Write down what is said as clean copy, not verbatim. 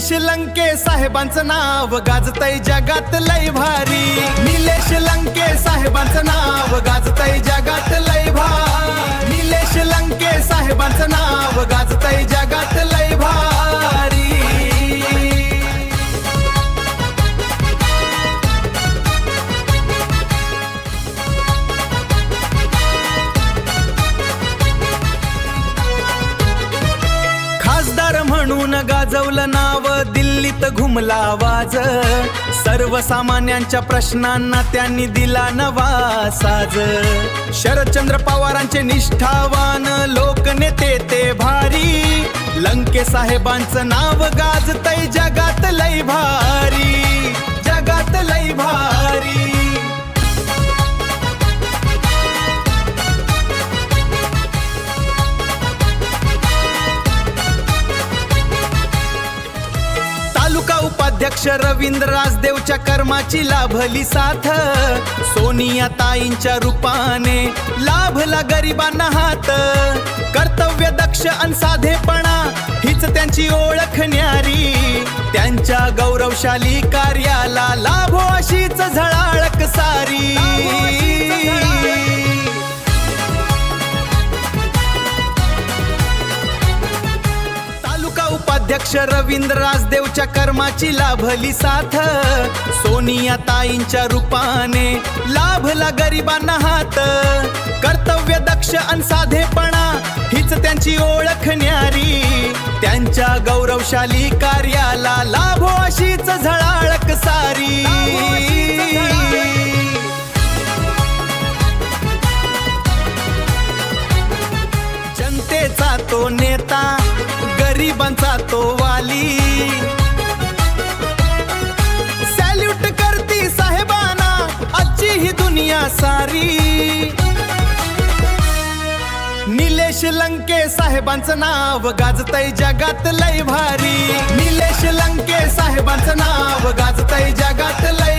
निलेश लंके साहेबांचं नाव गाजतय जगात लय भारी। निलेश लंके साहेबांचं नाव गाजतय जगात लय भारी। निलेश लंके साहेबांचं नाव गाजतय जगात लय भारी। खासदार म्हणून गाजवलं नाव, दिल्लीत घुमला आवाज। सर्वसामान्यांच्या प्रश्नांना त्यांनी दिला नवा साज। शरदचंद्र पवारांचे निष्ठावान लोकनेते ते भारी। लंके साहेबांचं नाव गाजतय जगात लय भारी, जगात लय भारी। तालुका उपाध्यक्ष रवींद्र राजदेवच्या कर्माची लाभली साथ। सोनिया ताईंच्या रूपाने लाभला गरिबांना हात। कर्तव्य दक्ष अन साधेपणा हीच त्यांची ओळख न्यारी। त्यांच्या गौरवशाली कार्याला लाभो अशीच झळाळक सारी। उपाध्यक्ष रवींद्र राजदेवच्या कर्माची लाभली साथ। सोनिया ताईंच्या रूपाने लाभला गरिबांना हात। कर्तव्य दक्ष अन साधेपणा हीच त्यांची ओळख न्यारी। त्यांच्या गौरवशाली कार्याला लाभो अशीच झळाळक सारी। जनतेचा तो नेता, गरिबांचा तो वाली। सॅल्यूट करती साहेबांना आजची ही दुनिया सारी। निलेश लंके साहेबांचं नाव गाजतय जगात लय भारी। निलेश लंके साहेबांचं नाव गाजतय जगात लय